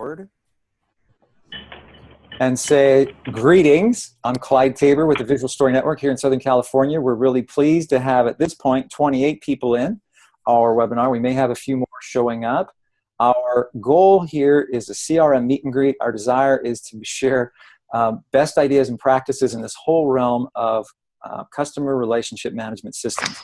board and say, greetings, I'm Clyde Tabor with the Visual Story Network here in Southern California. We're really pleased to have, at this point, 28 people in our webinar. We may have a few more showing up. Our goal here is a CRM meet and greet. Our desire is to share best ideas and practices in this whole realm of customer relationship management systems.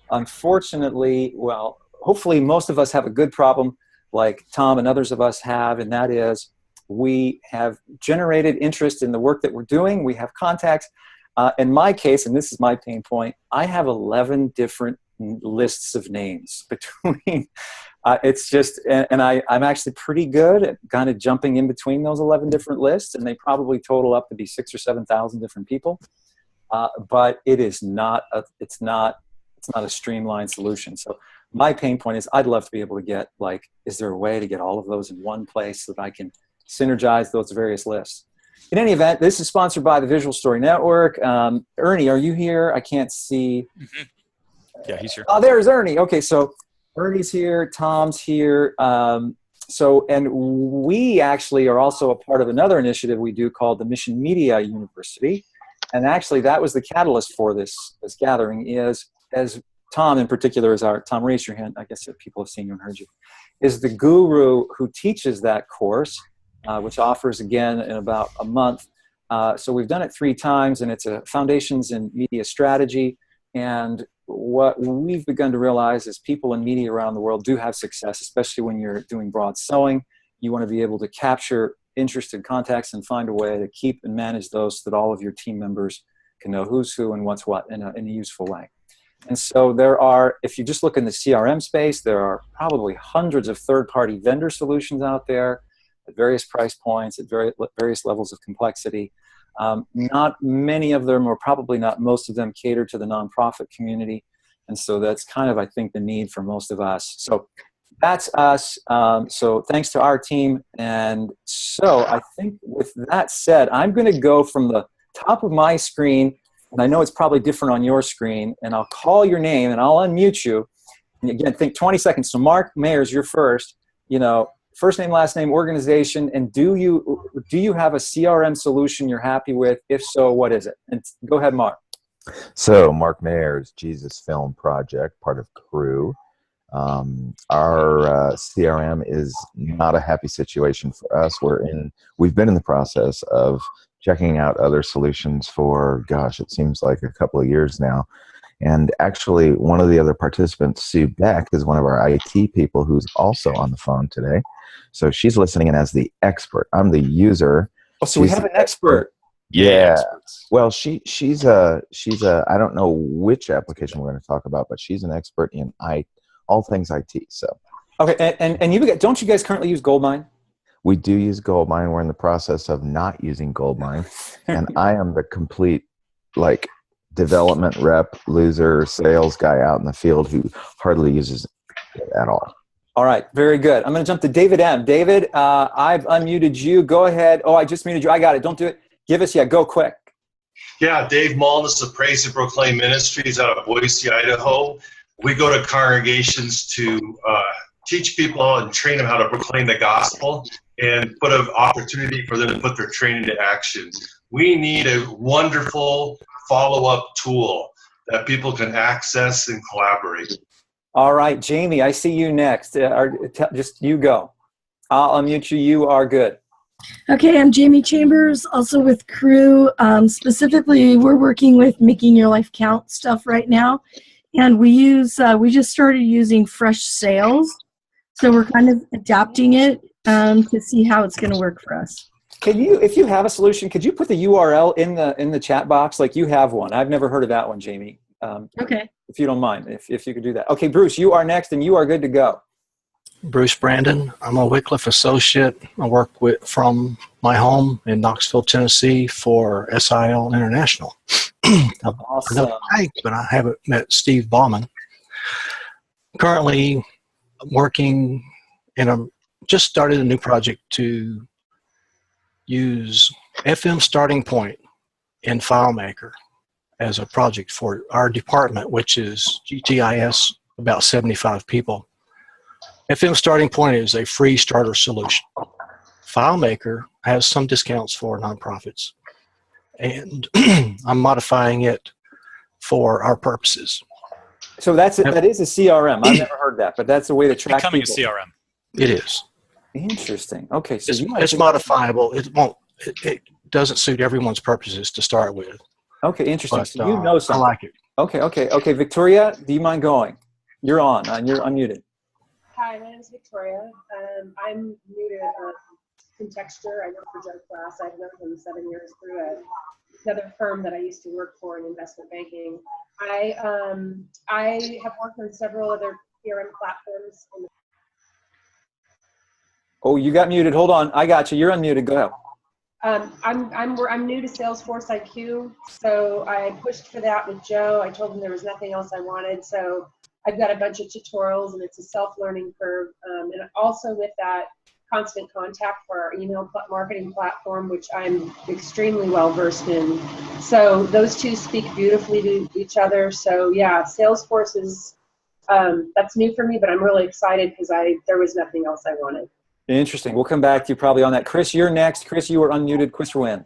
Unfortunately, well, hopefully most of us have a good problem like Tom and others of us have, and that is we have generated interest in the work that we're doing. We have contacts. In my case, and this is my pain point, I have 11 different lists of names between, it's just, and I'm actually pretty good at kind of jumping in between those 11 different lists, and they probably total up to be 6,000 or 7,000 different people. But it is not, it's not a streamlined solution. So my pain point is I'd love to be able to get, like, is there a way to get all of those in one place so that I can synergize those various lists? In any event, this is sponsored by the Visual Story Network. Ernie, are you here? I can't see. Mm-hmm. Yeah, he's here. Oh, there's Ernie. Okay, so Ernie's here, Tom's here. And we actually are also a part of another initiative we do called the Mission Media University. And actually, that was the catalyst for this gathering, is, as Tom in particular is Tom, raise your hand. I guess if people have seen you and heard you, is the guru who teaches that course, which offers again in about a month. So we've done it 3 times, and it's a Foundations in Media Strategy. And what we've begun to realize is people in media around the world do have success, especially when you're doing broad selling. You want to be able to capture interested contacts and find a way to keep and manage those so that all of your team members can know who's who and what's what in a useful way. And so there are, if you just look in the CRM space, there are probably hundreds of third-party vendor solutions out there at various price points, at various levels of complexity. Not many of them, or probably not most of them, cater to the nonprofit community. And so that's kind of, I think, the need for most of us. So that's us. So thanks to our team. And so I think with that said, I'm going to go from the top of my screen, and I know it's probably different on your screen, and I'll call your name and I'll unmute you. And again, think 20 seconds. So Mark Mayers, you're first. You know, first name, last name, organization, and do you have a CRM solution you're happy with? If so, what is it? And go ahead, Mark. So Mark Mayers, Jesus Film Project, part of Crew. Our CRM is not a happy situation for us. We've been in the process of checking out other solutions for, gosh, it seems like a couple of years now. And actually, one of the other participants, Sue Beck, is one of our IT people who's also on the phone today. So she's listening in as the expert. I'm the user. Oh, so we have an expert. Yeah. Well, she's a I don't know which application we're going to talk about, but she's an expert in all things IT. So. Okay, and don't you guys currently use Goldmine? We do use Goldmine. We're in the process of not using Goldmine, and I am the complete development rep, loser, sales guy out in the field who hardly uses it at all. All right, very good. I'm going to jump to David M. David, I've unmuted you. Go ahead. Oh, I just muted you. I got it. Don't do it. Give us, go quick. Yeah, Dave Mullins of Praise and Proclaim Ministries out of Boise, Idaho. We go to congregations to teach people and train them how to proclaim the gospel and put an opportunity for them to put their training into action. We need a wonderful follow-up tool that people can access and collaborate. All right, Jamie, I see you next. Just you go. I'll unmute you. You are good. Okay, I'm Jamie Chambers, also with Crew. Specifically, we're working with Making Your Life Count stuff right now. And we just started using Fresh Sales. So we're kind of adapting it to see how it's going to work for us. Can you, if you have a solution, could you put the URL in the chat box? Like you have one. I've never heard of that one, Jamie. Okay. If you don't mind, if you could do that. Okay, Bruce, you are next, and you are good to go. Bruce Brandon. I'm a Wycliffe associate. I work from my home in Knoxville, Tennessee for SIL International. Awesome. But I haven't met Steve Bauman. Currently working just started a new project to use FM Starting Point in FileMaker as a project for our department, which is GTIS, about 75 people. FM Starting Point is a free starter solution FileMaker has some discounts for nonprofits, and I'm modifying it for our purposes. So that is a CRM. I've never heard that, but that's a way to track Becoming people. a CRM. It is. Interesting. Okay, so It's modifiable. It won't. It doesn't suit everyone's purposes to start with. Okay, interesting. But, So you know something. I like it. Okay. Victoria, do you mind going? You're on. You're unmuted. Hi, my name is Victoria. I'm new to Contexture. I work for Joe Class. I've known him 7 years through another firm that I used to work for in investment banking. I have worked on several other CRM platforms. Oh, you got muted. Hold on. I got you. You're unmuted. Go ahead. I'm new to Salesforce IQ, so I pushed for that with Joe. I told him there was nothing else I wanted, so I've got a bunch of tutorials, and it's a self-learning curve. And also with that, constant contact for our email marketing platform, which I'm extremely well versed in. So those two speak beautifully to each other. So yeah, Salesforce is that's new for me, but I'm really excited because there was nothing else I wanted. Interesting. We'll come back to you probably on that. Chris, you're next. Chris, you are unmuted. Chris Wynn.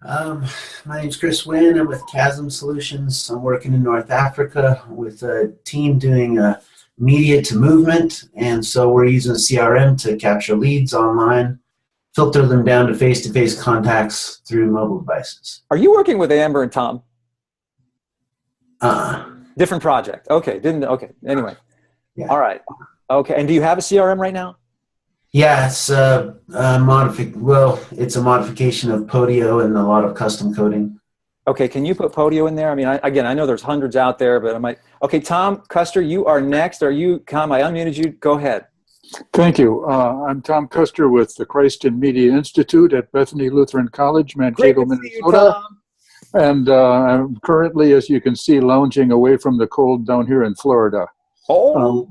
My name's Chris Wynn. I'm with Chasm Solutions. I'm working in North Africa with a team doing media to movement, and so we're using CRM to capture leads online, filter them down to face-to-face contacts through mobile devices. Are you working with Amber and Tom? Different project. Okay. Okay. Anyway. Yeah. All right. Okay. And do you have a CRM right now? Yeah, it's it's a modification of Podio and a lot of custom coding. Okay, can you put Podio in there? I mean, I know there's hundreds out there, but I might. Okay, Tom Custer, you are next. Tom, I unmuted you. Go ahead. Thank you. I'm Tom Custer with the Christ in Media Institute at Bethany Lutheran College, Mankato, Minnesota. And I'm currently, as you can see, lounging away from the cold down here in Florida.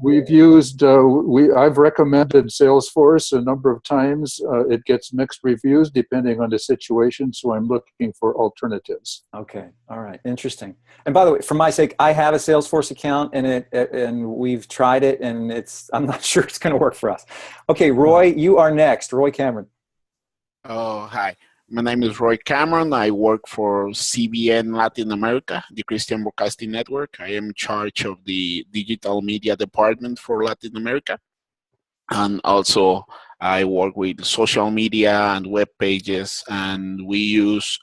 We've used, I've recommended Salesforce a number of times. It gets mixed reviews depending on the situation, so I'm looking for alternatives. Okay, all right, interesting. And by the way, for my sake, I have a Salesforce account, and we've tried it, and I'm not sure it's going to work for us. Okay, Roy, you are next. Roy Cameron. Oh, hi. My name is Roy Cameron. I work for CBN Latin America, the Christian Broadcasting Network. I am in charge of the digital media department for Latin America. And also I work with social media and web pages, and we use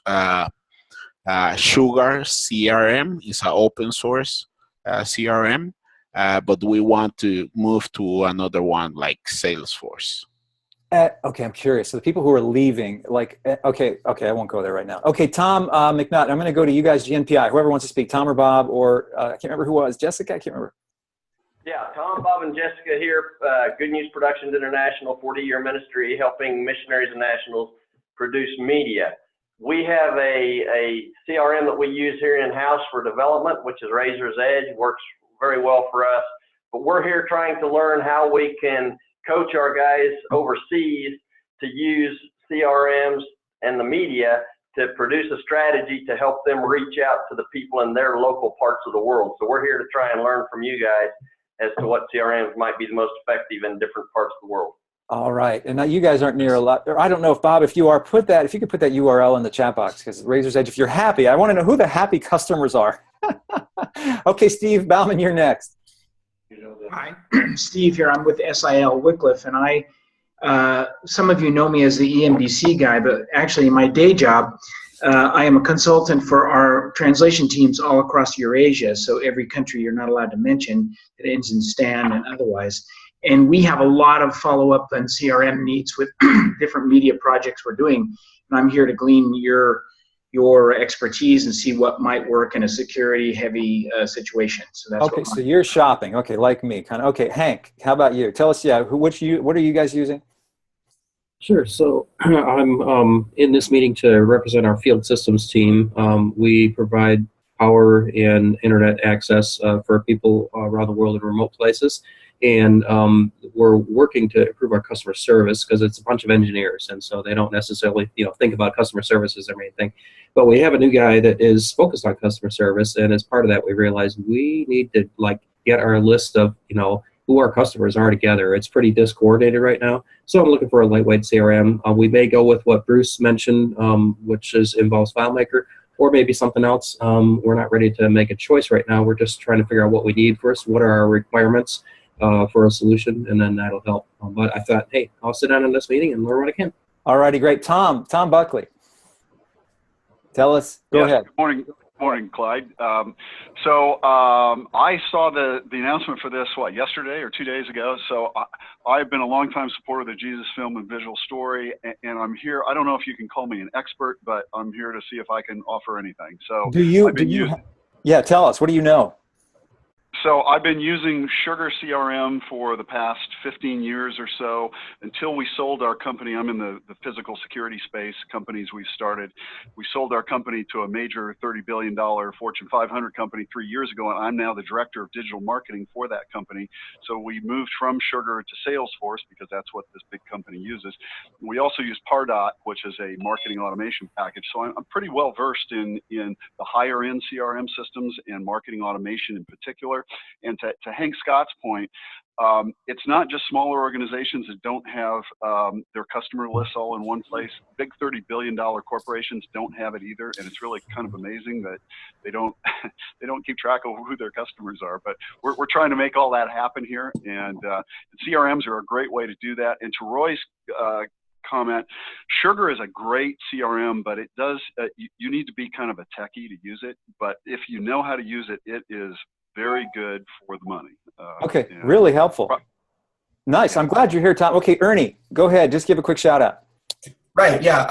Sugar CRM. It's an open source CRM, but we want to move to another one like Salesforce. Okay, I'm curious. So the people who are leaving, okay, I won't go there right now. Okay, Tom McNutt, I'm going to go to you guys, GNPI, whoever wants to speak, Tom or Bob, or I can't remember who was. Jessica, I can't remember. Yeah, Tom, Bob, and Jessica here. Good News Productions International, 40-year ministry, helping missionaries and nationals produce media. We have a CRM that we use here in-house for development, which is Razor's Edge, works very well for us. But we're here trying to learn how we can coach our guys overseas to use CRMs and the media to produce a strategy to help them reach out to the people in their local parts of the world. So we're here to try and learn from you guys as to what CRMs might be the most effective in different parts of the world. All right. And now you guys aren't near a lot. I don't know if, Bob, if you could put that URL in the chat box, because Razor's Edge, if you're happy, I want to know who the happy customers are. Okay, Steve Bauman, you're next. Hi, Steve here. I'm with SIL Wycliffe, and some of you know me as the EMDC guy, but actually in my day job, I am a consultant for our translation teams all across Eurasia, so every country you're not allowed to mention that ends in Stan and otherwise. And we have a lot of follow-up and CRM needs with different media projects we're doing, and I'm here to glean your expertise and see what might work in a security-heavy situation. So that's okay. So you're shopping, okay, like me, kind of. Okay, Hank, how about you? Tell us, what are you guys using? Sure. So I'm in this meeting to represent our field systems team. We provide power and internet access for people around the world in remote places. And we're working to improve our customer service because it's a bunch of engineers, and so they don't necessarily, think about customer service as their main thing. But we have a new guy that is focused on customer service, and as part of that, we realized we need to get our list of who our customers are together. It's pretty discoordinated right now. So I'm looking for a lightweight CRM. We may go with what Bruce mentioned, which involves FileMaker, or maybe something else. We're not ready to make a choice right now. We're just trying to figure out what we need first. What are our requirements for a solution, and then that'll help. But I thought, hey, I'll sit down in this meeting and learn what I can. All righty, great. Tom Buckley. Tell us, go ahead. Good morning, Clyde. I saw the announcement for this, yesterday or 2 days ago. So I've been a longtime supporter of the Jesus Film and Visual Story, and I'm here. I don't know if you can call me an expert, but I'm here to see if I can offer anything. So yeah, tell us, what do you know? So I've been using Sugar CRM for the past 15 years or so until we sold our company. I'm in the physical security space, companies we've started. We sold our company to a major $30 billion Fortune 500 company 3 years ago, and I'm now the director of digital marketing for that company. So we moved from Sugar to Salesforce because that's what this big company uses. We also use Pardot, which is a marketing automation package. So I'm pretty well versed in the higher end CRM systems and marketing automation in particular. And to Hank Scott's point, it's not just smaller organizations that don't have their customer lists all in one place. Big $30 billion corporations don't have it either, and it's really kind of amazing that they don't keep track of who their customers are. But we're trying to make all that happen here, and CRMs are a great way to do that. And to Roy's comment, Sugar is a great CRM, but it does you need to be kind of a techie to use it. But if you know how to use it, it is very good for the money. Okay, really helpful. Nice. I'm glad you're here, Tom. Okay, Ernie, go ahead. Just give a quick shout out. Right. Yeah.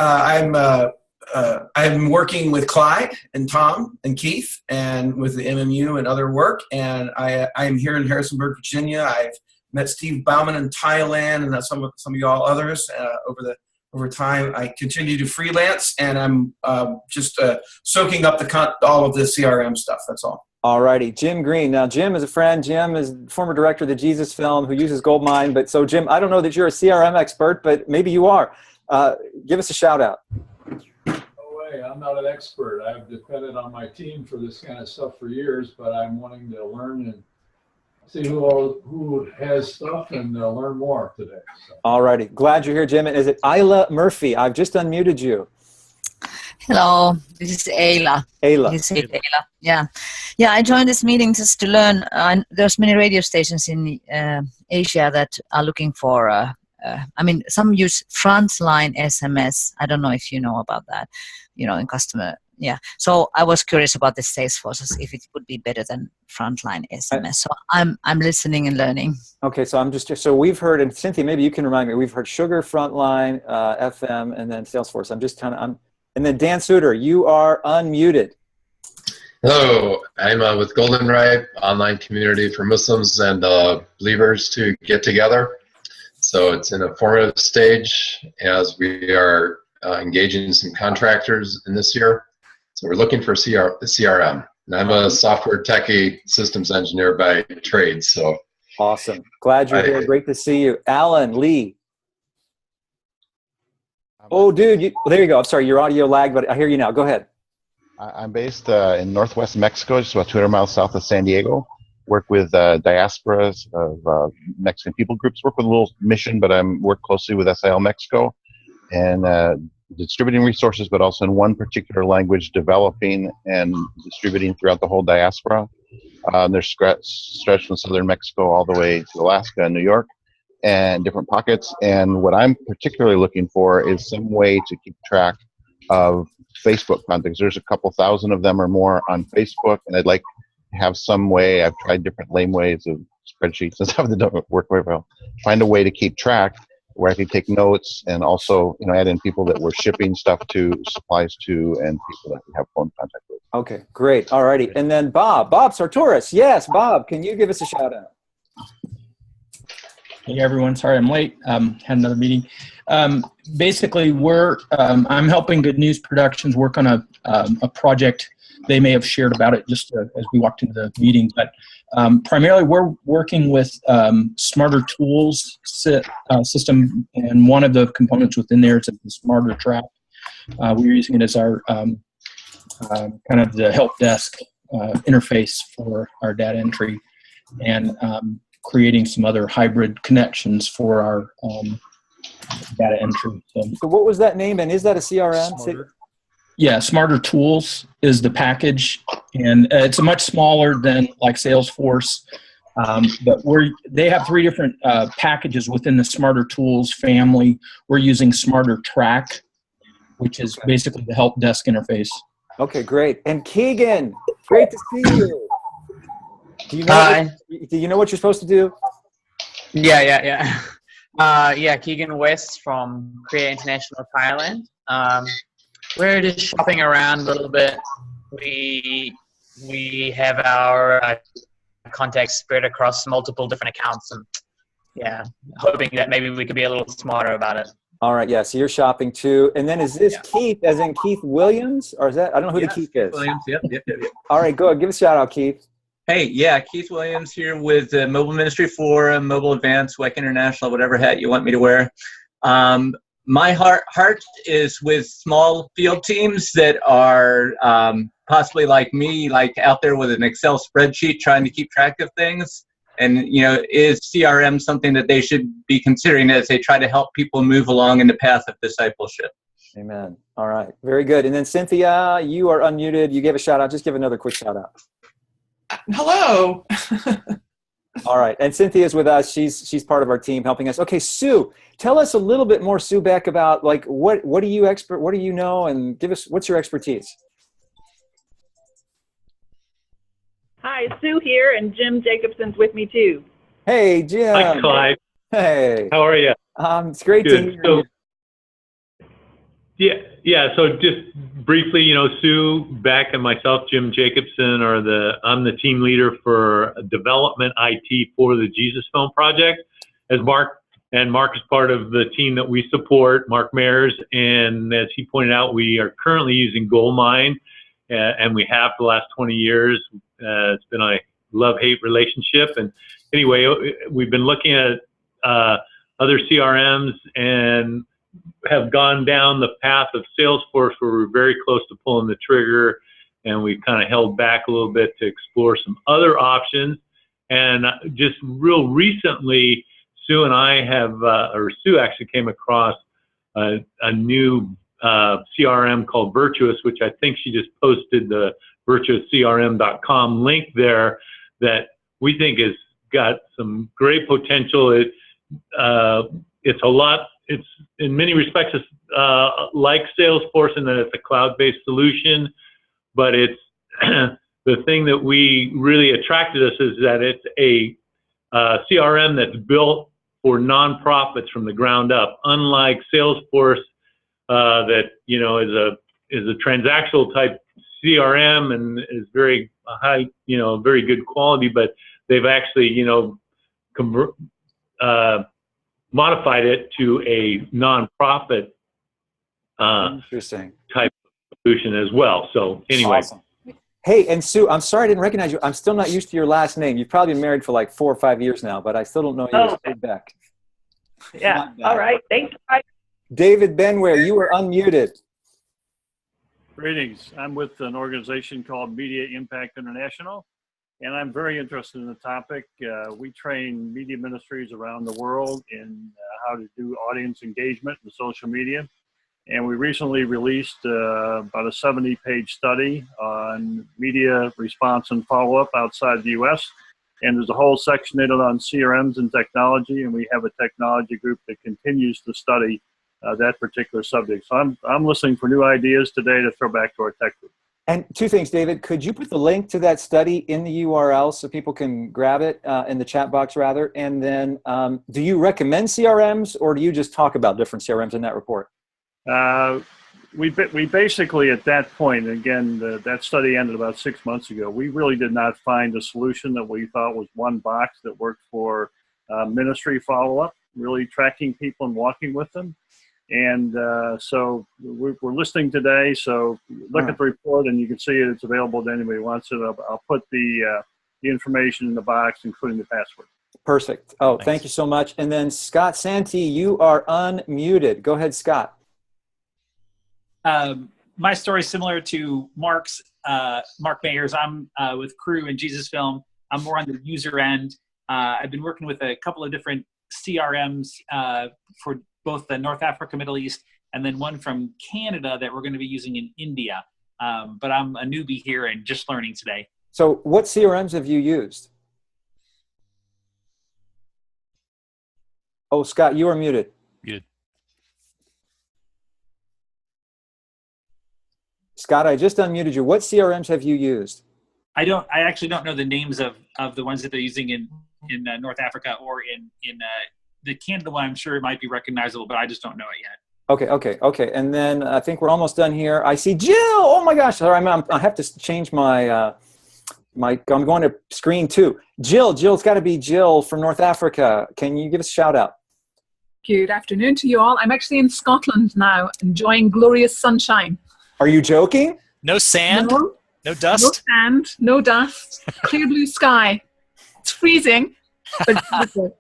I'm working with Clyde and Tom and Keith and with the MMU and other work. And I'm here in Harrisonburg, Virginia. I've met Steve Bauman in Thailand and some of y'all others over time. I continue to freelance, and I'm just soaking up all of the CRM stuff. That's all. All righty, Jim Green. Now, Jim is a friend. Jim is former director of the Jesus Film who uses Goldmine. But so, Jim, I don't know that you're a CRM expert, but maybe you are. Give us a shout out. No way, I'm not an expert. I've depended on my team for this kind of stuff for years, but I'm wanting to learn and see who has stuff and learn more today. So. All righty, glad you're here, Jim. And is it Isla Murphy? I've just unmuted you. Hello, this is Ayla. Ayla. Yeah. I joined this meeting just to learn. There's many radio stations in Asia that are looking for, some use frontline SMS. I don't know if you know about that, in customer. Yeah. So I was curious about the Salesforce, if it would be better than frontline SMS. So I'm listening and learning. Okay. So we've heard, and Cynthia, maybe you can remind me, we've heard Sugar, Frontline, FM, and then Salesforce. And then Dan Suter, you are unmuted. Hello, I'm with Goldenripe, online community for Muslims and believers to get together. So it's in a formative stage as we are engaging some contractors in this year. So we're looking for CRM. And I'm a software techie systems engineer by trade. So awesome. Glad you're here. Great to see you. Alan Lee. Oh, dude, there you go. I'm sorry, your audio lagged, but I hear you now. Go ahead. I'm based in northwest Mexico, just about 200 miles south of San Diego. Work with diasporas of Mexican people groups. Work with a little mission, but I work closely with SIL Mexico and distributing resources, but also in one particular language, developing and distributing throughout the whole diaspora. They're stretched from southern Mexico all the way to Alaska and New York, and different pockets. And what I'm particularly looking for is some way to keep track of Facebook contacts. There's a couple thousand of them or more on Facebook, and I'd like to have some way. I've tried different lame ways of spreadsheets and stuff that don't work very well. Find a way to keep track where I can take notes and also, add in people that we're shipping stuff to, supplies to, and people that we have phone contact with. Okay, great. All righty. And then Bob Sartoris. Yes, Bob, can you give us a shout out? Hey everyone, sorry I'm late. Had another meeting. Basically, I'm helping Good News Productions work on a project. They may have shared about it just as we walked into the meeting, but primarily we're working with Smarter Tools system, and one of the components within there is the Smarter Track. We're using it as our kind of the help desk interface for our data entry, and creating some other hybrid connections for our data entry. So what was that name, and is that a CRM? Yeah, Smarter Tools is the package, and it's much smaller than like Salesforce, but they have 3 different packages within the Smarter Tools family. We're using Smarter Track, which is basically the help desk interface. Okay, great. And Keegan, great to see you. Do you know Hi. do you know what you're supposed to do? Yeah, Keegan West from Korea International, Thailand. We're just shopping around a little bit. We have our contacts spread across multiple different accounts, and hoping that maybe we could be a little smarter about it. All right, yeah, so you're shopping too. And then is this Keith, as in Keith Williams? Or is that, I don't know who the Keith is. Williams, yep. All right, go ahead, give a shout out, Keith. Hey, yeah, Keith Williams here with the Mobile Ministry for Mobile Advance, WEC International, whatever hat you want me to wear. My heart is with small field teams that are possibly like me, like out there with an Excel spreadsheet trying to keep track of things. And, is CRM something that they should be considering as they try to help people move along in the path of discipleship? Amen. All right, very good. And then Cynthia, you are unmuted. You gave a shout out. Just give another quick shout out. Hello. All right, and Cynthia's with us. She's part of our team helping us. Okay, Sue, tell us a little bit more, Sue Beck, about like what do you know, and give us what's your expertise. Hi, Sue here, and Jim Jacobson's with me too. Hey, Jim. Hi, Clyde. Hey. How are you? It's great to hear you. So just briefly, Sue Beck and myself, Jim Jacobson, I'm the team leader for development IT for the Jesus Film Project. As Mark is part of the team that we support, Mark Mayers, and as he pointed out, we are currently using Goldmine, and we have for the last 20 years. It's been a love-hate relationship, and anyway, we've been looking at other CRMs and have gone down the path of Salesforce, where we're very close to pulling the trigger, and we kind of held back a little bit to explore some other options. And just real recently, Sue and I Sue actually came across a new CRM called Virtuous, which I think she just posted the virtuouscrm.com link there, that we think has got some great potential. It's in many respects like Salesforce in that it's a cloud-based solution, but it's the thing that really attracted us is that it's a CRM that's built for nonprofits from the ground up. Unlike Salesforce, that is a transactional type CRM and is very high, very good quality, but they've actually modified it to a nonprofit type solution as well. So anyway. Awesome. Hey, and Sue, I'm sorry I didn't recognize you. I'm still not used to your last name. You've probably been married for like 4 or 5 years now, but I still don't know you as Sue Beck. Yeah, all right. Thanks. David Benware, you are unmuted. Greetings. I'm with an organization called Media Impact International, and I'm very interested in the topic. We train media ministries around the world in how to do audience engagement and social media. And we recently released about a 70-page study on media response and follow-up outside the U.S. And there's a whole section in it on CRMs and technology, and we have a technology group that continues to study that particular subject. So I'm listening for new ideas today to throw back to our tech group. And 2 things, David. Could you put the link to that study in the URL so people can grab it in the chat box, rather? And then do you recommend CRMs, or do you just talk about different CRMs in that report? We basically, at that point, again, that study ended about 6 months ago. We really did not find a solution that we thought was one box that worked for ministry follow-up, really tracking people and walking with them. And so we're listening today. So look at the report, and you can see it. It's available to anybody who wants it. I'll put the information in the box, including the password. Perfect. Oh, thank you so much. And then Scott Santee, you are unmuted. Go ahead, Scott. My story is similar to Mark Mayer's. I'm with Crew and Jesus Film. I'm more on the user end. I've been working with a couple of different CRMs for both the North Africa, Middle East, and then one from Canada that we're going to be using in India. But I'm a newbie here and just learning today. So what CRMs have you used? Oh, Scott, you are muted. Muted. Scott, I just unmuted you. What CRMs have you used? I actually don't know the names of the ones that they're using in North Africa or in the Canada one. I'm sure it might be recognizable, but I just don't know it yet. Okay. And then I think we're almost done here. I see Jill. Oh my gosh. Sorry, I have to change my, I'm going to screen 2. Jill's got to be Jill from North Africa. Can you give us a shout out? Good afternoon to you all. I'm actually in Scotland now, enjoying glorious sunshine. Are you joking? No sand? No dust? No sand, no dust, clear blue sky. It's freezing, but it's beautiful.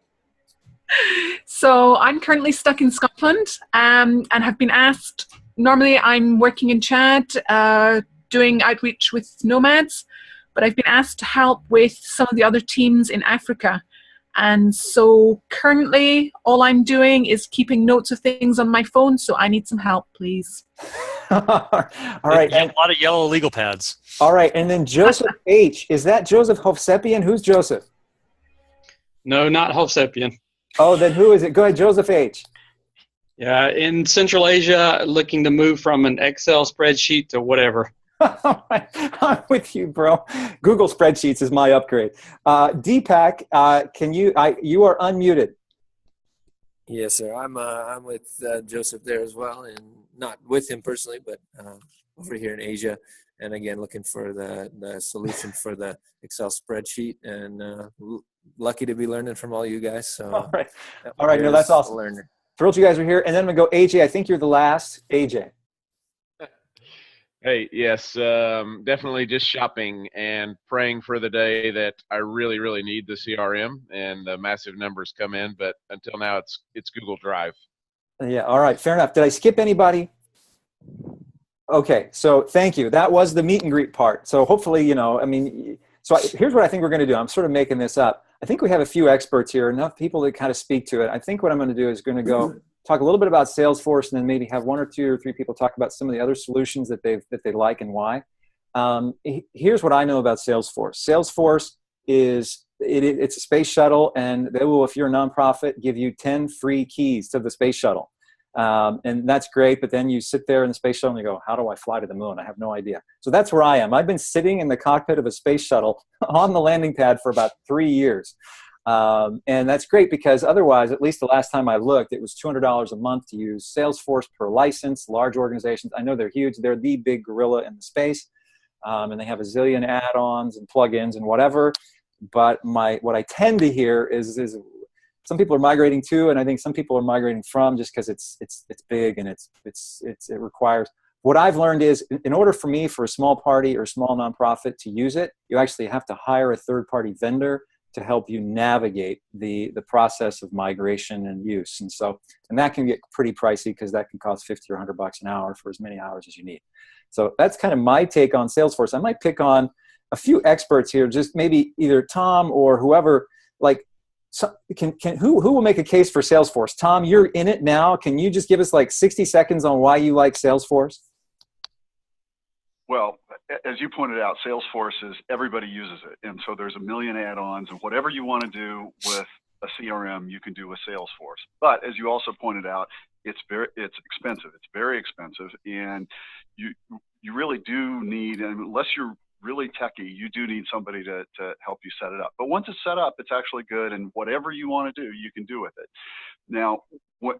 So I'm currently stuck in Scotland and have been asked, normally I'm working in Chad, doing outreach with nomads, but I've been asked to help with some of the other teams in Africa. And so currently all I'm doing is keeping notes of things on my phone, so I need some help, please. All right. You have a lot of yellow legal pads. All right. And then Joseph H. Is that Joseph Hovsepian? Who's Joseph? No, not Hovsepian. Oh, then who is it? Go ahead, Joseph H. Yeah, in Central Asia, looking to move from an Excel spreadsheet to whatever. I'm with you, bro. Google Spreadsheets is my upgrade. Deepak, you are unmuted. Yes, sir. I'm with Joseph there as well, and not with him personally, but over here in Asia. And again, looking for the solution for the Excel spreadsheet, and lucky to be learning from all you guys. So, all right. No, that's awesome. Thrilled you guys are here. And then we go AJ. I think you're the last. AJ. Hey, yes, definitely just shopping and praying for the day that I really, really need the CRM and the massive numbers come in. But until now, it's Google Drive. Yeah. All right. Fair enough. Did I skip anybody? Okay. So thank you. That was the meet and greet part. So hopefully, here's what I think we're going to do. I'm sort of making this up. I think we have a few experts here, enough people to kind of speak to it. I think what I'm going to do is going to go talk a little bit about Salesforce, and then maybe have 1 or 2 or 3 people talk about some of the other solutions that they like and why. Here's what I know about Salesforce. Salesforce it's a space shuttle, and they will, if you're a nonprofit, give you 10 free keys to the space shuttle. And that's great, but then you sit there in the space shuttle and you go, how do I fly to the moon? I have no idea. So that's where I am. I've been sitting in the cockpit of a space shuttle on the landing pad for about 3 years. And that's great, because otherwise, at least the last time I looked, it was $200 a month to use Salesforce per license. Large organizations, I know they're huge. They're the big gorilla in the space. And they have a zillion add-ons and plugins and whatever. But what I tend to hear is some people are migrating to, and I think some people are migrating from, just because it's big and it requires. What I've learned is, in order for me, for a small party or small nonprofit to use it, you actually have to hire a third-party vendor to help you navigate the process of migration and use. And that can get pretty pricey, because that can cost $50 or $100 an hour for as many hours as you need. So that's kind of my take on Salesforce. I might pick on a few experts here, just maybe either Tom or whoever, who will make a case for Salesforce? Tom, you're in it now. Can you just give us 60 seconds on why you like Salesforce? Well, as you pointed out, Salesforce everybody uses it. And so there's a million add-ons, and whatever you want to do with a CRM, you can do with Salesforce. But as you also pointed out, it's expensive. It's very expensive. And you really do need, unless you're really techie, you do need somebody to help you set it up. But once it's set up, it's actually good, and whatever you want to do, you can do with it. Now,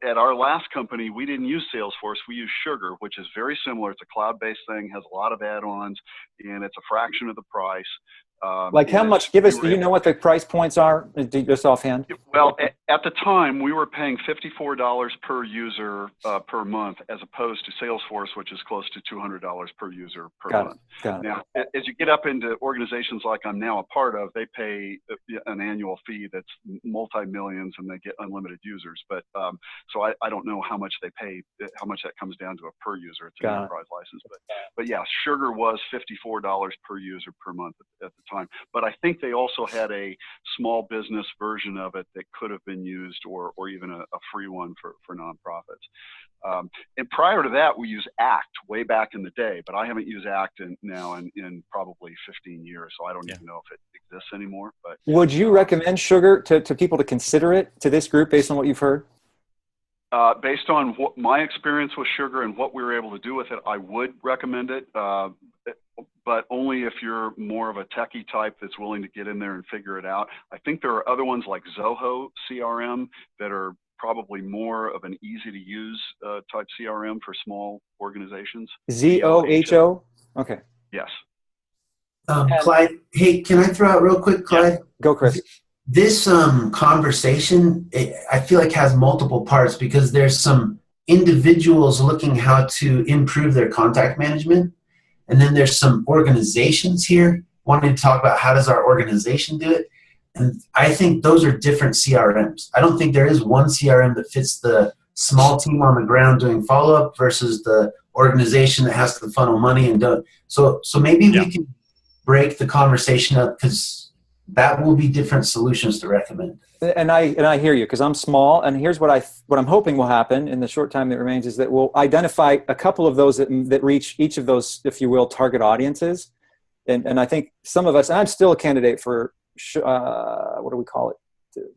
at our last company, we didn't use Salesforce. We used Sugar, which is very similar. It's a cloud-based thing, has a lot of add-ons, and it's a fraction of the price. How much? Do you know what the price points are, just offhand? Well, at the time, we were paying $54 per user per month, as opposed to Salesforce, which is close to $200 per user per month. Got it. Now, as you get up into organizations like I'm now a part of, they pay an annual fee that's multi-millions, and they get unlimited users. But So I don't know how much they pay, how much that comes down to a per user. It's an enterprise license, but yeah, sugar was $54 per user per month at the time. But I think they also had a small business version of it that could have been used, or even a free one for nonprofits. And prior to that, we used ACT way back in the day, but I haven't used ACT now in probably 15 years, so I don't even know if it exists anymore. But would you recommend sugar to people to consider it, to this group, based on what you've heard? Based on what my experience with sugar and what we were able to do with it, I would recommend it, but only if you're more of a techie type that's willing to get in there and figure it out. I think there are other ones like Zoho CRM that are probably more of an easy to use type CRM for small organizations. ZOHO? Okay. Yes. Clyde, hey, can I throw out real quick, Clyde? Yeah. Go, Chris. This conversation, I feel like has multiple parts, because there's some individuals looking how to improve their contact management. And then there's some organizations here wanting to talk about how does our organization do it. And I think those are different CRMs. I don't think there is one CRM that fits the small team on the ground doing follow-up versus the organization that has to funnel money and do it. So maybe we can break the conversation up, because that will be different solutions to recommend. And I hear you, because I'm small, and here's what I'm hoping will happen in the short time that remains is that we'll identify a couple of those that reach each of those, if you will, target audiences. And I think some of us, and I'm still a candidate for what do we call it?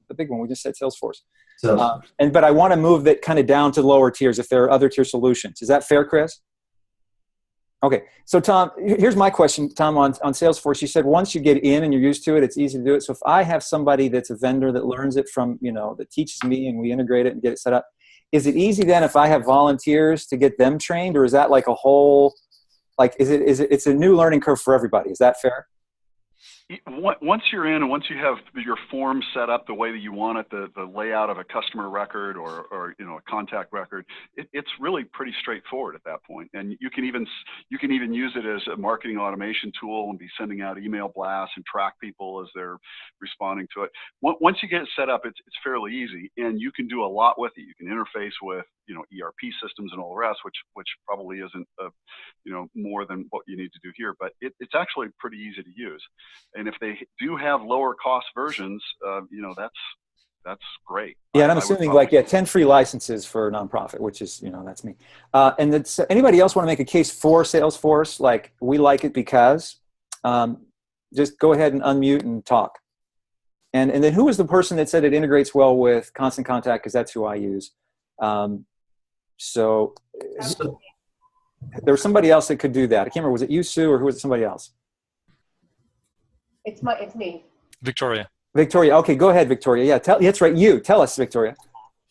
The big one we just said, Salesforce. But I want to move that kind of down to lower tiers if there are other tier solutions. Is that fair, Chris? Okay, so Tom, here's my question, Tom, on Salesforce. You said once you get in and you're used to it, it's easy to do it. So if I have somebody that's a vendor that learns it from, that teaches me and we integrate it and get it set up, is it easy then if I have volunteers to get them trained, or is that like a whole, it's a new learning curve for everybody? Is that fair? Once you're in and once you have your form set up the way that you want it, the layout of a customer record or a contact record, it's really pretty straightforward at that point. And you can even use it as a marketing automation tool and be sending out email blasts and track people as they're responding to it. Once you get it set up, it's fairly easy, and you can do a lot with it. You can interface with ERP systems and all the rest, which probably isn't more than what you need to do here, but it's actually pretty easy to use. And if they do have lower cost versions, that's great. Yeah, and I'm assuming 10 free licenses for a nonprofit, which is, that's me. And that's, anybody else want to make a case for Salesforce? Like, we like it because, just go ahead and unmute and talk. And then who was the person that said it integrates well with Constant Contact? Because that's who I use. So there was somebody else that could do that. I can't remember. Was it you, Sue, or who was it? Somebody else? It's me. Victoria. Victoria. Okay, go ahead, Victoria. Yeah, that's right. You tell us, Victoria.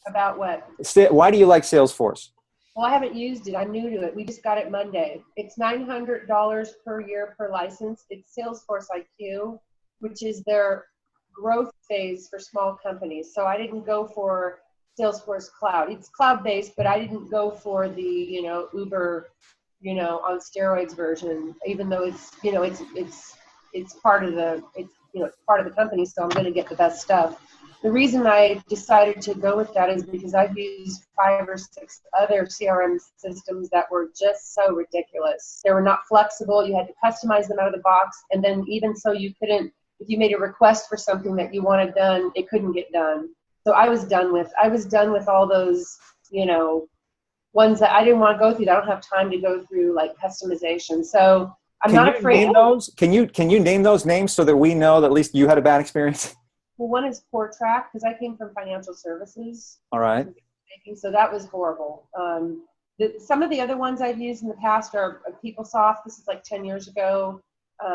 About what? Why do you like Salesforce? Well, I haven't used it. I'm new to it. We just got it Monday. It's $900 per year per license. It's Salesforce IQ, which is their growth phase for small companies. So I didn't go for Salesforce Cloud. It's cloud-based, but I didn't go for the, Uber, on steroids version, even though it's part of the, it's part of the company, so I'm going to get the best stuff. The reason I decided to go with that is because I've used 5 or 6 other CRM systems that were just so ridiculous. They were not flexible. You had to customize them out of the box, and then even so you couldn't, if you made a request for something that you wanted done, it couldn't get done. So I was done with all those, ones that I didn't want to go through. I don't have time to go through like customization. So I'm not afraid. Name those? Can you name those names so that we know that at least you had a bad experience? Well, one is CoreTrack, because I came from financial services. All right. So that was horrible. Some of the other ones I've used in the past are PeopleSoft. This is like 10 years ago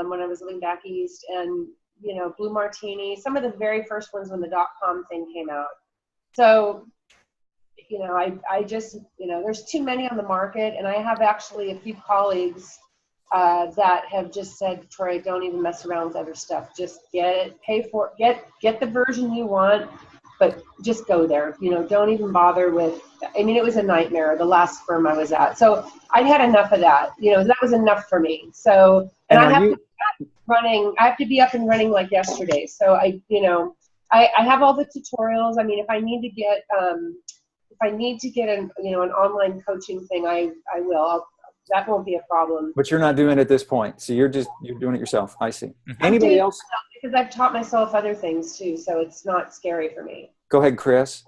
when I was living back east, and Blue Martini. Some of the very first ones when the .com thing came out. So, I just, there's too many on the market, and I have actually a few colleagues that have just said, Victoria, don't even mess around with other stuff. Just get it, pay for it, get the version you want, but just go there. Don't even bother with, it was a nightmare, the last firm I was at. So I had enough of that. That was enough for me. So, and I have to be up and running like yesterday. So I have all the tutorials. If I need to get, if I need to get an online coaching thing, I will. That won't be a problem. But you're not doing it at this point, so you're doing it yourself. I see. I'm Anybody doing else? it because I've taught myself other things too, so it's not scary for me. Go ahead, Chris.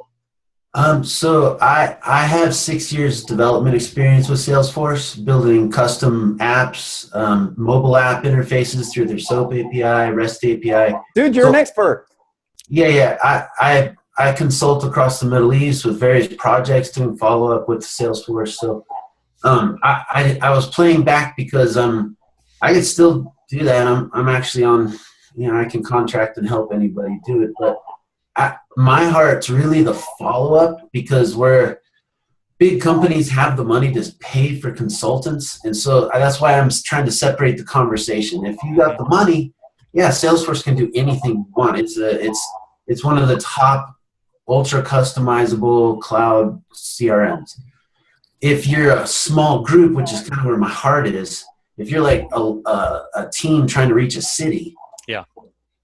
So I have 6 years development experience with Salesforce, building custom apps, mobile app interfaces through their SOAP API, REST API. Dude, you're an expert. Yeah. I consult across the Middle East with various projects doing follow up with Salesforce. So I was playing back because I could still do that. I'm actually on, I can contract and help anybody do it, but my heart's really the follow-up, because where big companies have the money to pay for consultants, and so that's why I'm trying to separate the conversation. If you got the money, yeah, Salesforce can do anything you want. It's one of the top ultra customizable cloud CRMs. If you're a small group, which is kind of where my heart is, if you're like a team trying to reach a city,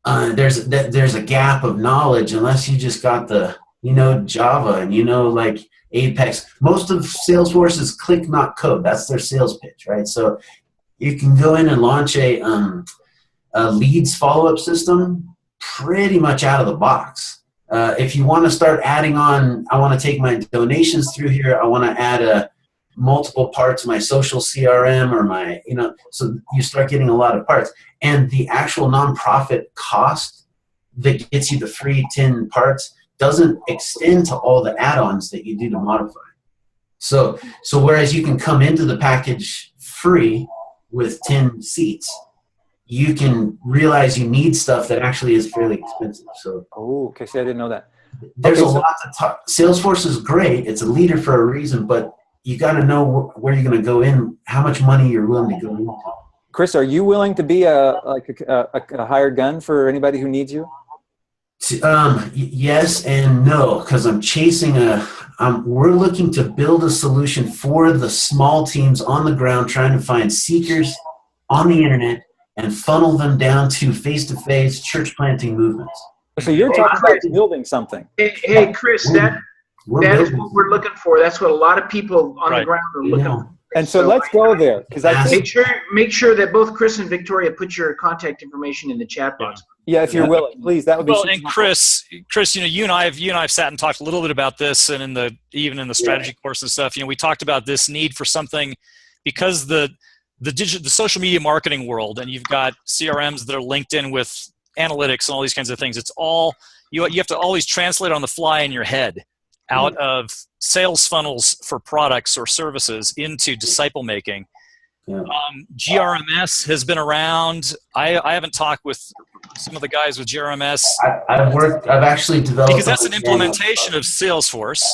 there's a gap of knowledge unless you just got the Java and like Apex. Most of Salesforce is click not code. That's their sales pitch, right? So you can go in and launch a leads follow-up system pretty much out of the box. If you want to start adding on, I want to take my donations through here, I want to add multiple parts of my social CRM or my, so you start getting a lot of parts. And the actual nonprofit cost that gets you the free 10 parts doesn't extend to all the add-ons that you do to modify. So whereas you can come into the package free with 10 seats, you can realize you need stuff that actually is fairly expensive. So, okay, see, I didn't know that. There's a lot to talk. Salesforce is great. It's a leader for a reason, but you got to know where you're going to go in, how much money you're willing to go into. Chris, are you willing to be a hired gun for anybody who needs you? Yes and no, because I'm chasing we're looking to build a solution for the small teams on the ground, trying to find seekers on the internet and funnel them down to face-to-face church planting movements. So you're talking about building something. Hey Chris, that's what we're looking for. That's what a lot of people on the ground are looking for. And so let's go there, because I think make sure that both Chris and Victoria put your contact information in the chat box. Yeah, if you're willing, please. That would be. Well, and Chris, you and I have sat and talked a little bit about this, and even in the strategy course and stuff. We talked about this need for something, because the social media marketing world, and you've got CRMs that are linked in with analytics and all these kinds of things. It's all you have to always translate on the fly in your head out of sales funnels for products or services into disciple making. GRMS has been around. I haven't talked with some of the guys with GRMS. I've actually developed, because that's an implementation of Salesforce.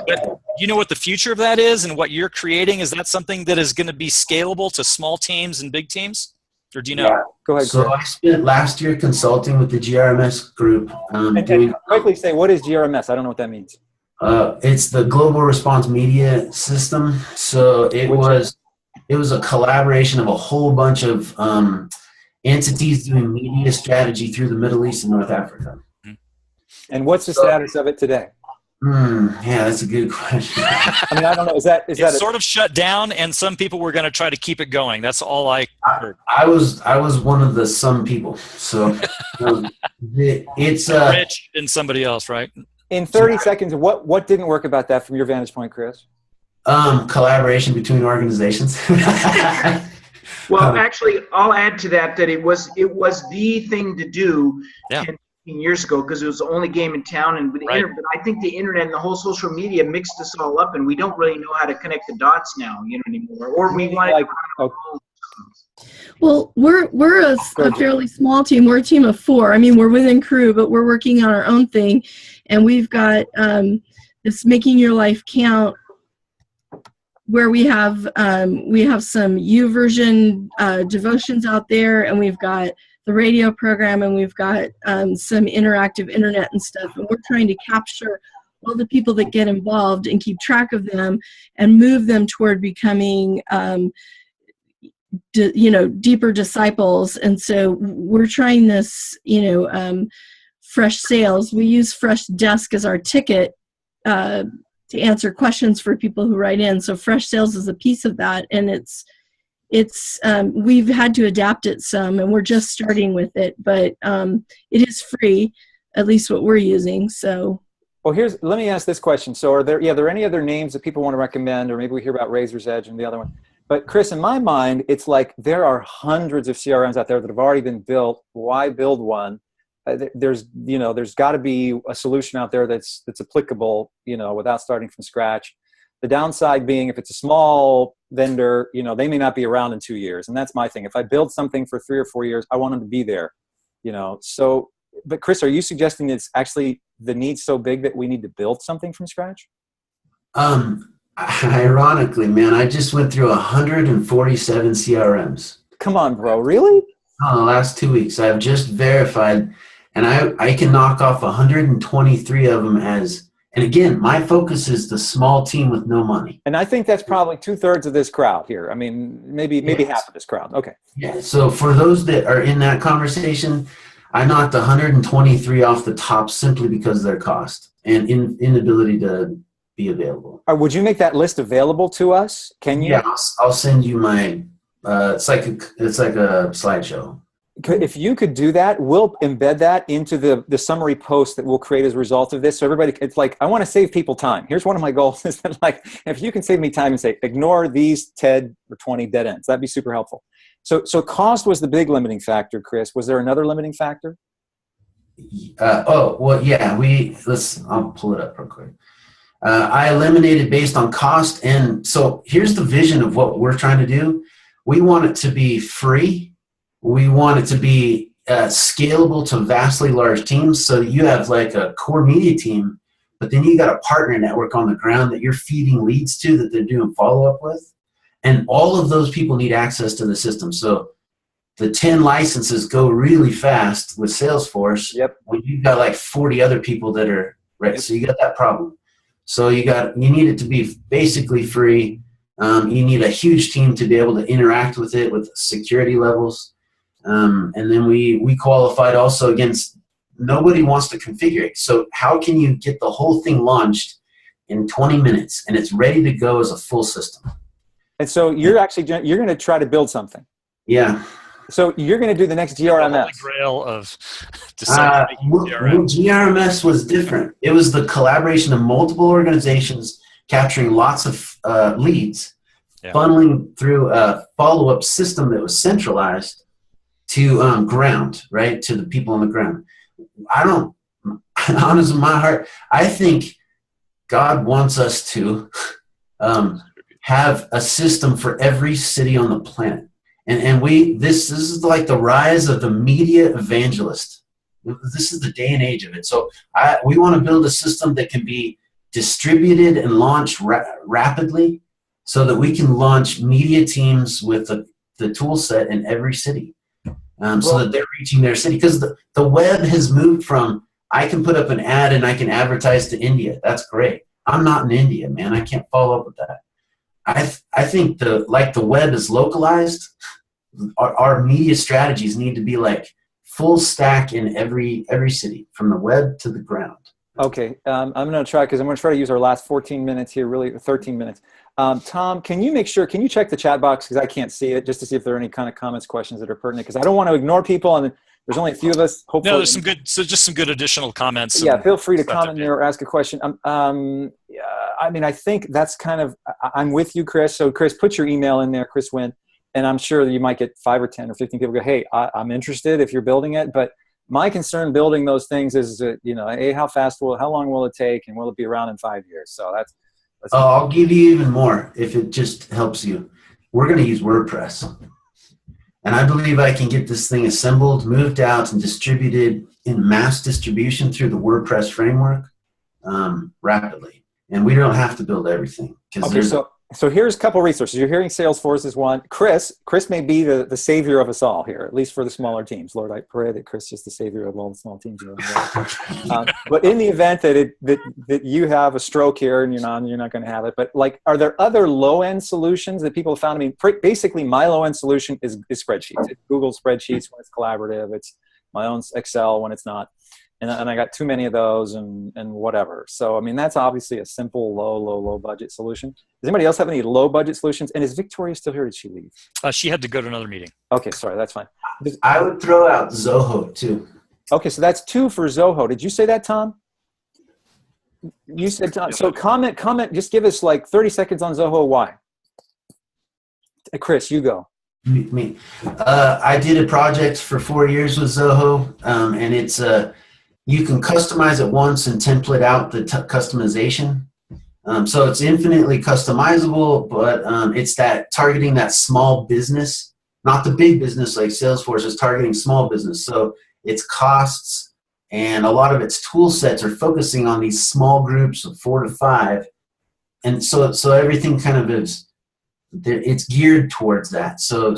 But you know what the future of that is and what you're creating? Is that something that is going to be scalable to small teams and big teams? Or do you know? Yeah. Go ahead. So I spent last year consulting with the GRMS group. And quickly say, what is GRMS? I don't know what that means. It's the Global Response Media System. So it was a collaboration of a whole bunch of entities doing media strategy through the Middle East and North Africa. And what's the status of it today? Yeah, that's a good question. I mean, I don't know. Is that sort of shut down, and some people were going to try to keep it going. That's all I heard. I was one of the some people. So it's Rich and somebody else, right? In 30 seconds, what didn't work about that from your vantage point, Chris? Collaboration between organizations. Well, actually, I'll add to that it was the thing to do 10 years ago, because it was the only game in town, and with the internet, but I think the internet and the whole social media mixed us all up, and we don't really know how to connect the dots now, anymore. Or we want Well, we're a fairly small team. We're a team of 4. I mean, we're within crew, but we're working on our own thing, and we've got this Making Your Life Count, where we have some YouVersion devotions out there, and we've got the radio program, and we've got some interactive internet and stuff, and we're trying to capture all the people that get involved and keep track of them and move them toward becoming deeper disciples. And so we're trying this, Fresh Sales. We use Fresh Desk as our ticket to answer questions for people who write in. So Fresh Sales is a piece of that, and we've had to adapt it some, and we're just starting with it, but it is free, at least what we're using. So. Well, let me ask this question. So are there any other names that people want to recommend, or maybe we hear about Razor's Edge and the other one? But Chris, in my mind, it's like there are hundreds of CRMs out there that have already been built. Why build one? There's got to be a solution out there that's applicable, without starting from scratch. The downside being, if it's a small vendor, they may not be around in 2 years. And that's my thing. If I build something for 3 or 4 years, I want them to be there, So, but Chris, are you suggesting it's actually the need so big that we need to build something from scratch? Ironically, man, I just went through 147 CRMs. Come on, bro. Really? The last 2 weeks. I've just verified, and I can knock off 123 of them and again, my focus is the small team with no money. And I think that's probably 2/3 of this crowd here. I mean, maybe half of this crowd. Okay. Yeah. So for those that are in that conversation, I knocked 123 off the top simply because of their cost and inability to be available. Would you make that list available to us? Can you? Yeah, I'll send you my. It's like a slideshow. If you could do that, we'll embed that into the summary post that we'll create as a result of this. So everybody, it's like, I want to save people time. Here's one of my goals is that, like, if you can save me time and say, ignore these 10 or 20 dead ends, that'd be super helpful. So cost was the big limiting factor, Chris. Was there another limiting factor? I'll pull it up real quick. I eliminated based on cost. And so here's the vision of what we're trying to do. We want it to be free. We want it to be scalable to vastly large teams, so that you have like a core media team, but then you got a partner network on the ground that you're feeding leads to, that they're doing follow-up with. And all of those people need access to the system. So the 10 licenses go really fast with Salesforce. Yep. When you've got like 40 other people that are right. So you got that problem. So you need it to be basically free. You need a huge team to be able to interact with it with security levels. And then we qualified also against, nobody wants to configure it. So how can you get the whole thing launched in 20 minutes and it's ready to go as a full system? And so you're going to try to build something. Yeah. So you're going to do the next GRMS. The Holy Grail of GRMS was different. It was the collaboration of multiple organizations capturing lots of leads, funneling through a follow-up system that was centralized to ground, right, to the people on the ground. Honest in my heart, I think God wants us to have a system for every city on the planet. And this is like the rise of the media evangelist. This is the day and age of it. So we want to build a system that can be distributed and launched rapidly, so that we can launch media teams with the tool set in every city, so that they're reaching their city. Because the web has moved from, I can put up an ad and I can advertise to India. That's great. I'm not in India, man. I can't follow up with that. I think the web is localized. Our media strategies need to be like full stack in every city, from the web to the ground. Okay, I'm going to try, because I'm going to try to use our last 14 minutes here, really 13 minutes. Tom, can you check the chat box, because I can't see it, just to see if there are any kind of comments, questions that are pertinent, because I don't want to ignore people, and there's only a few of us. Hopefully, no, there's just some good additional comments. Yeah, feel free to comment there or ask a question. I mean, I think that's kind of, I'm with you, Chris. So Chris, put your email in there, Chris Wynn, and I'm sure that you might get 5 or 10 or 15 people go, hey, I'm interested if you're building it. But my concern building those things is, how long will it take, and will it be around in 5 years? So that's I'll give you even more if it just helps you. We're going to use WordPress. And I believe I can get this thing assembled, moved out, and distributed in mass distribution through the WordPress framework rapidly. And we don't have to build everything. Okay, so here's a couple resources. You're hearing Salesforce is one. Chris may be the savior of us all here, at least for the smaller teams. Lord, I pray that Chris is the savior of all the small teams. But in the event that you have a stroke here and you're not going to have it, but like, are there other low-end solutions that people have found? I mean, basically my low-end solution is spreadsheets. It's Google spreadsheets when it's collaborative. It's my own Excel when it's not. and I got too many of those and whatever. So, I mean, that's obviously a simple, low budget solution. Does anybody else have any low budget solutions? And is Victoria still here? Or did she leave? She had to go to another meeting. Okay, sorry, that's fine. I would throw out Zoho too. Okay, so that's 2 for Zoho. Did you say that, Tom? You said Tom. So comment. Just give us like 30 seconds on Zoho. Why? Chris, you go. Me. I did a project for 4 years with Zoho, and it's you can customize it once and template out the customization. So it's infinitely customizable, but it's that targeting that small business, not the big business like Salesforce is targeting small business. So its costs and a lot of its tool sets are focusing on these small groups of 4 to 5, and so everything kind of is. It's geared towards that. So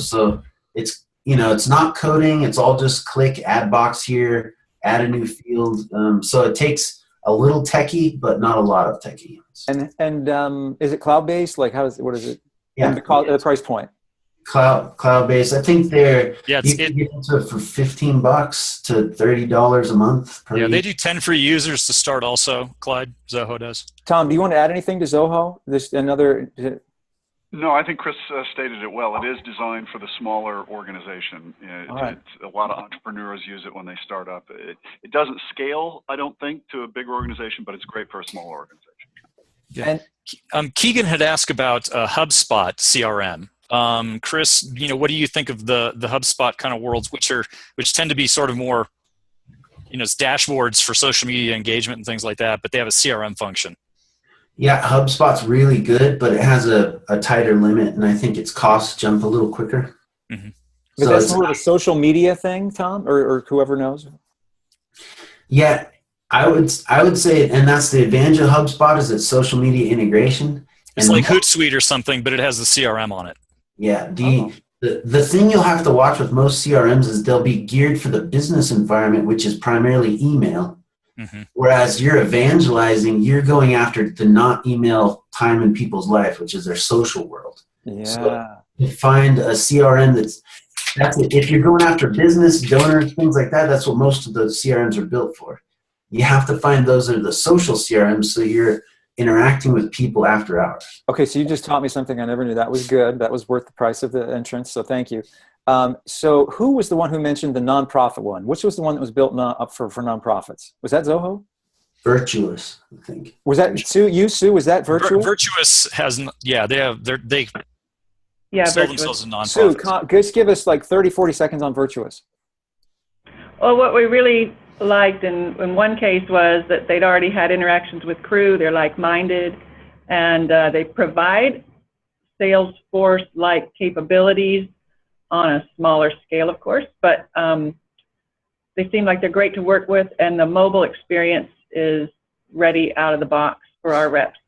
it's, it's not coding. It's all just click, add box here, add a new field. So it takes a little techie, but not a lot of techie. And is it cloud-based? Like what is it? Yeah. And the price point? Cloud-based. I think you can get into it for $15 to $30 a month. They do 10 free users to start also, Clyde. Zoho does. Tom, do you want to add anything to Zoho? No, I think Chris stated it well. It is designed for the smaller organization. A lot of entrepreneurs use it when they start up. It doesn't scale, I don't think, to a bigger organization, but it's great for a smaller organization. Yeah. And Keegan had asked about HubSpot CRM. Chris, what do you think of the HubSpot kind of worlds, which tend to be sort of more, it's dashboards for social media engagement and things like that, but they have a CRM function. Yeah, HubSpot's really good, but it has a tighter limit, and I think its costs jump a little quicker. Mm-hmm. But that's more of a social media thing, Tom, or whoever knows. Yeah, I would say, and that's the advantage of HubSpot is its social media integration. It's like Hootsuite or something, but it has the CRM on it. Yeah, the thing you'll have to watch with most CRMs is they'll be geared for the business environment, which is primarily email. Mm-hmm. Whereas you're evangelizing, you're going after the not email time in people's life, which is their social world. Yeah. So you find a CRM that's it. If you're going after business, donors, things like that, that's what most of the CRMs are built for. You have to find those are the social CRMs, so you're interacting with people after hours. Okay, so you just taught me something I never knew. That was good. That was worth the price of the entrance, so thank you. So who was the one who mentioned the nonprofit one? Which was the one that was built up for nonprofits? Was that Zoho? Virtuous, I think. Was that Sue? Was that Virtuous? Virtuous has, they sell themselves as nonprofits. Sue, just give us like 30, 40 seconds on Virtuous. Well, what we really liked in one case was that they'd already had interactions with crew. They're like-minded, and they provide Salesforce-like capabilities on a smaller scale, of course, but they seem like they're great to work with, and the mobile experience is ready out of the box for our reps.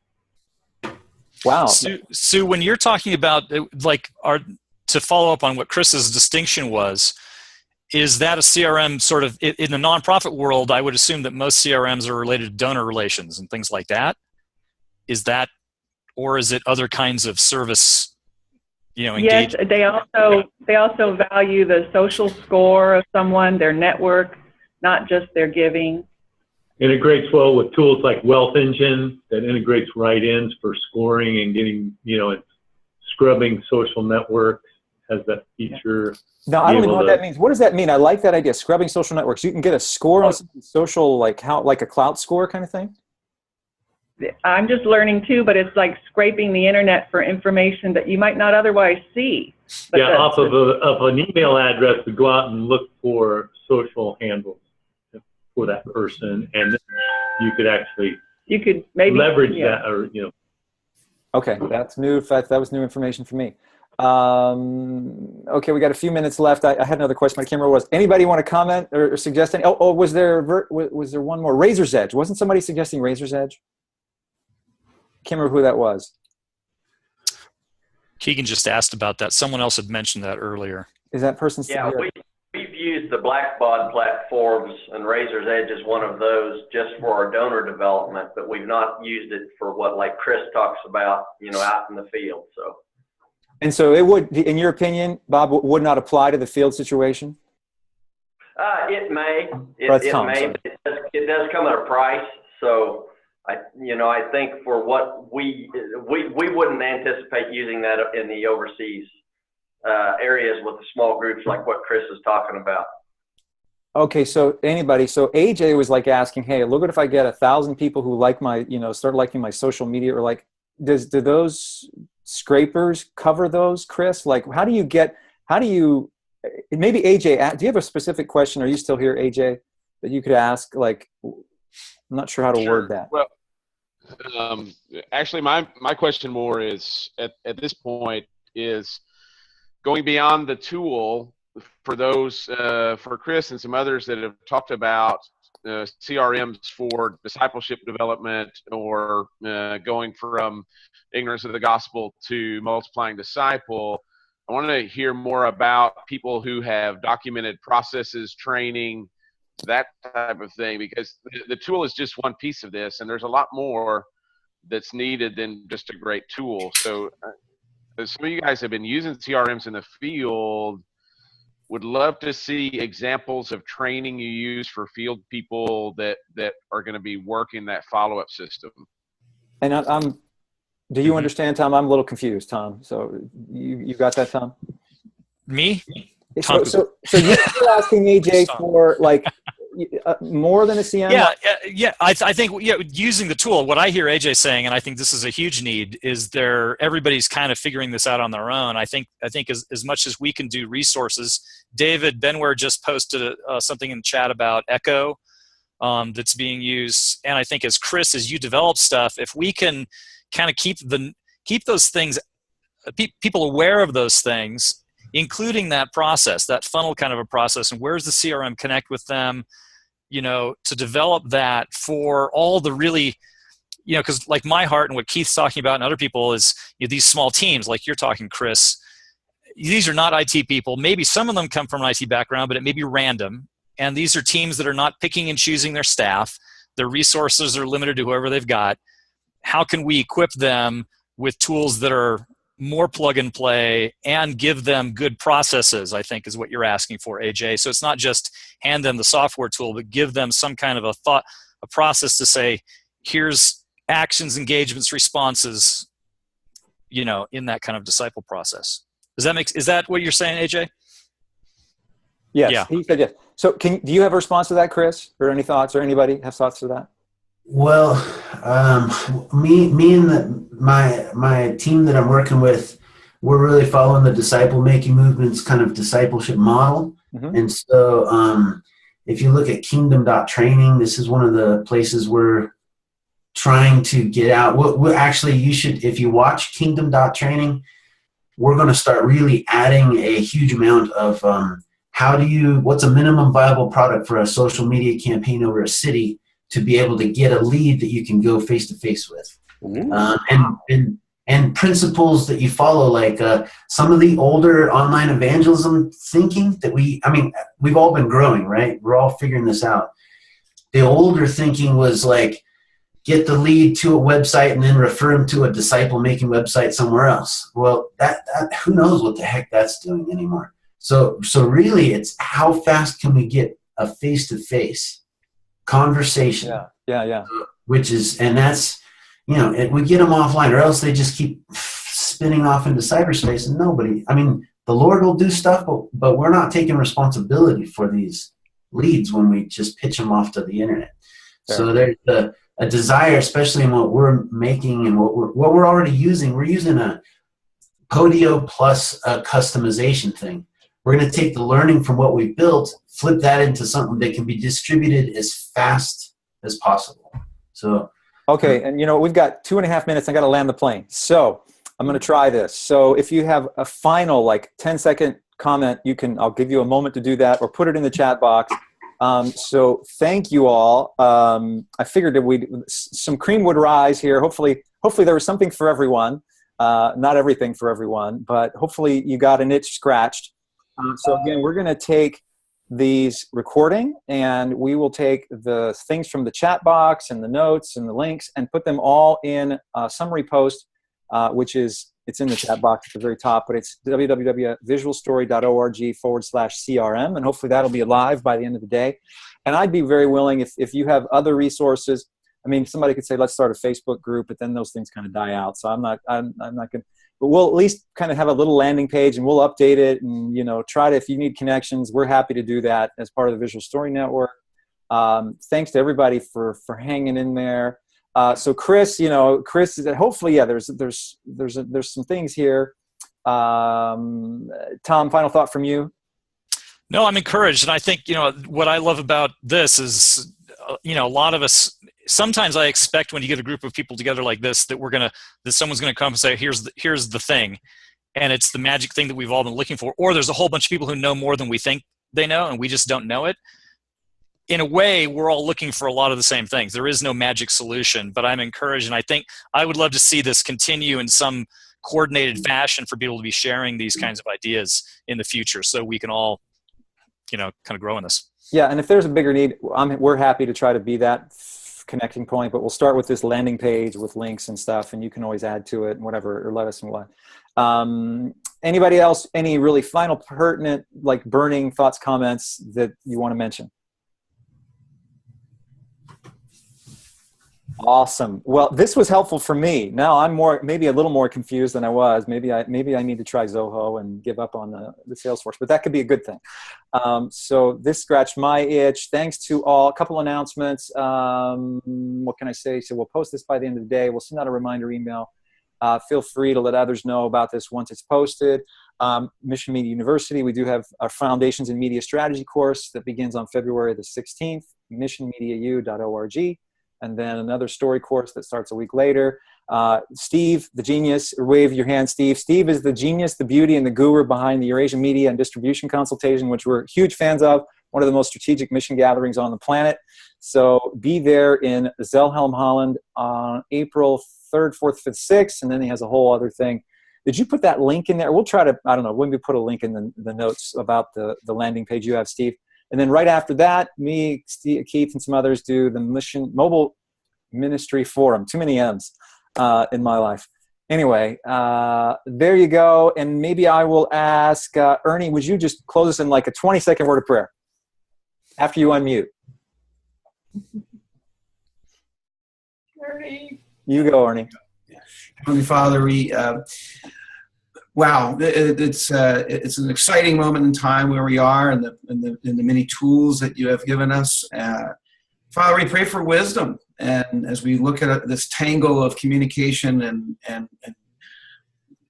Wow. Sue, when you're talking about, to follow up on what Chris's distinction was, is that a CRM sort of, in the nonprofit world, I would assume that most CRMs are related to donor relations and things like that. Is that, or is it other kinds of service? Yes, they also value the social score of someone, their network, not just their giving. Integrates well with tools like Wealth Engine that integrates write-ins for scoring and getting, it's scrubbing social networks, has that feature. No, I don't even know what that means. What does that mean? I like that idea, scrubbing social networks. You can get a score on something social, like a clout score kind of thing? I'm just learning too, but it's like scraping the internet for information that you might not otherwise see. But off of an email address to go out and look for social handles for that person, and then you could maybe leverage that, or Okay, that's new. That was new information for me. Okay, we got a few minutes left. I had another question. I can't remember what it was. Anybody want to comment or suggest any? Oh, was there one more? Razor's Edge. Wasn't somebody suggesting Razor's Edge? Can't remember who that was. Keegan just asked about that. Someone else had mentioned that earlier. Is that person still here? We've used the Blackbaud platforms, and Razor's Edge is one of those just for our donor development, but we've not used it for what, like Chris talks about, out in the field. And so it would, in your opinion, Bob, would not apply to the field situation? It may. It may, but it does does come at a price. So I think for what we wouldn't anticipate using that in the overseas areas with the small groups like what Chris is talking about. Okay, so AJ was like asking, hey, look what if I get 1,000 people who like my, start liking my social media, or like, do those scrapers cover those, Chris? Like, maybe AJ, do you have a specific question? Are you still here, AJ, that you could ask? Like, I'm not sure how to word that. Well, actually, my question more is at this point is going beyond the tool for those, for Chris and some others that have talked about CRMs for discipleship development, or going from ignorance of the gospel to multiplying disciple. I want to hear more about people who have documented processes, training, that type of thing, because the tool is just one piece of this, and there's a lot more that's needed than just a great tool. So some of you guys have been using CRMs in the field. Would love to see examples of training you use for field people that are going to be working that follow-up system. And do you understand, Tom? I'm a little confused, Tom. So you got that, Tom? Me? So you're asking AJ for like more than a CM? Yeah. I think using the tool, what I hear AJ saying, and I think this is a huge need, is everybody's kind of figuring this out on their own. I think as much as we can do resources, David Benware just posted something in the chat about Echo that's being used, and I think as you develop stuff, if we can kind of keep those things, people aware of those things, including that process, that funnel kind of a process, and where's the CRM connect with them, to develop that for all the really, because like my heart and what Keith's talking about and other people is these small teams like you're talking, Chris. These are not IT people. Maybe some of them come from an IT background, but it may be random. And these are teams that are not picking and choosing their staff. Their resources are limited to whoever they've got. How can we equip them with tools that are more plug and play and give them good processes, I think is what you're asking for, AJ. So it's not just hand them the software tool, but give them some kind of a process to say, here's actions, engagements, responses, in that kind of disciple process. Is that what you're saying, AJ? Yes, yeah. He said yes. So do you have a response to that, Chris, or any thoughts, or anybody have thoughts to that? Well, me and my team that I'm working with, we're really following the disciple making movement's kind of discipleship model. Mm-hmm. And so if you look at kingdom.training, this is one of the places we're trying to get out. You should, if you watch kingdom.training, we're going to start really adding a huge amount of what's a minimum viable product for a social media campaign over a city to be able to get a lead that you can go face to face with, and principles that you follow, like some of the older online evangelism thinking that we've all been growing, right? We're all figuring this out. The older thinking was like, get the lead to a website and then refer them to a disciple making website somewhere else. Well, that who knows what the heck that's doing anymore. So really it's how fast can we get a face-to-face conversation? Yeah. Which is, and that's, we get them offline, or else they just keep spinning off into cyberspace, and the Lord will do stuff, but we're not taking responsibility for these leads when we just pitch them off to the internet. Fair. So there's a desire, especially in what we're making and what we're already using. We're using a Podio plus a customization thing. We're going to take the learning from what we built, flip that into something that can be distributed as fast as possible. So, okay, and we've got 2.5 minutes. I got to land the plane. So I'm going to try this. So if you have a final 10-second comment, I'll give you a moment to do that, or put it in the chat box. So thank you all. I figured that some cream would rise here. Hopefully there was something for everyone. Not everything for everyone, but hopefully you got an itch scratched. So again, we're going to take these recording, and we will take the things from the chat box and the notes and the links and put them all in a summary post, which is It's in the chat box at the very top, but it's www.visualstory.org/CRM, and hopefully that'll be live by the end of the day. And I'd be very willing, if you have other resources. I mean, somebody could say, let's start a Facebook group, but then those things kind of die out. So I'm not going to, but we'll at least kind of have a little landing page, and we'll update it, and, try to, if you need connections, we're happy to do that as part of the Visual Story Network. Thanks to everybody for hanging in there. So Chris, Chris is hopefully, yeah, there's some things here. Tom, final thought from you? No, I'm encouraged. And I think, what I love about this is, a lot of us, sometimes I expect when you get a group of people together like this, that someone's going to come and say, here's the thing. And it's the magic thing that we've all been looking for. Or there's a whole bunch of people who know more than we think they know, and we just don't know it. In a way, we're all looking for a lot of the same things. There is no magic solution, but I'm encouraged. And I think I would love to see this continue in some coordinated fashion for people to be sharing these kinds of ideas in the future, so we can all, kind of grow in this. Yeah, and if there's a bigger need, we're happy to try to be that connecting point, but we'll start with this landing page with links and stuff, and you can always add to it and whatever, or let us know what. Anybody else, any really final pertinent, like burning thoughts, comments that you want to mention? Awesome. Well, this was helpful for me. Now I'm maybe a little more confused than I was. Maybe I need to try Zoho and give up on the Salesforce, but that could be a good thing. So this scratched my itch. Thanks to all. A couple announcements. What can I say? So we'll post this by the end of the day. We'll send out a reminder email. Feel free to let others know about this once it's posted. Mission Media University, we do have our Foundations in Media Strategy course that begins on February the 16th, missionmediau.org. And then another story course that starts a week later. Steve, the genius, wave your hand, Steve. Steve is the genius, the beauty, and the guru behind the Eurasian Media and Distribution Consultation, which we're huge fans of, one of the most strategic mission gatherings on the planet. So be there in Zelhelm, Holland on April 3rd, 4th, 5th, 6th, and then he has a whole other thing. Did you put that link in there? We'll try to, I don't know, when we put a link in the notes about the landing page you have, Steve. And then right after that, me, Steve, Keith, and some others do the Mobile Ministry Forum. Too many M's in my life. Anyway, there you go. And maybe I will ask, Ernie, would you just close us in like a 20-second word of prayer after you unmute? Ernie. You go, Ernie. Heavenly Father, wow, it's an exciting moment in time where we are, and the many tools that you have given us. Father, we pray for wisdom, and as we look at this tangle of communication and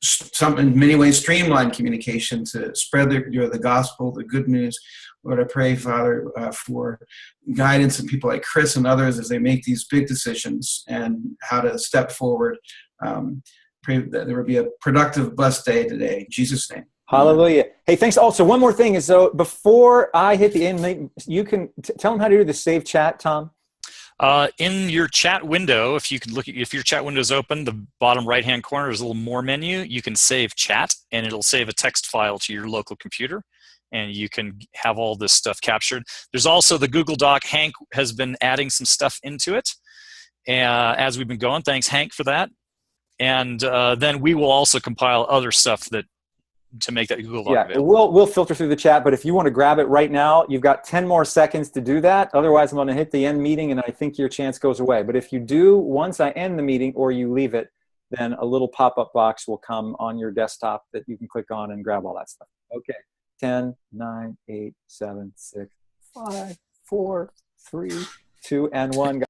some, in many ways, streamlined communication to spread the gospel, the good news. Lord, I pray, Father, for guidance and people like Chris and others as they make these big decisions and how to step forward. Pray that there will be a productive, blessed day today. In Jesus' name. Hallelujah. Hey, thanks. Also, one more thing is, so before I hit the end, you can tell them how to do the save chat, Tom. In your chat window, if you can look at, if your chat window is open, the bottom right-hand corner is a little more menu. You can save chat, and it'll save a text file to your local computer, and you can have all this stuff captured. There's also the Google Doc. Hank has been adding some stuff into it as we've been going. Thanks, Hank, for that. And then we will also compile other stuff to make that Google Doc available. We'll filter through the chat, but if you want to grab it right now, you've got 10 more seconds to do that. Otherwise, I'm going to hit the end meeting, and I think your chance goes away. But if you do, once I end the meeting or you leave it, then a little pop-up box will come on your desktop that you can click on and grab all that stuff. Okay. 10, 9, 8, 7, 6, 5, 4, 3, 2, and 1.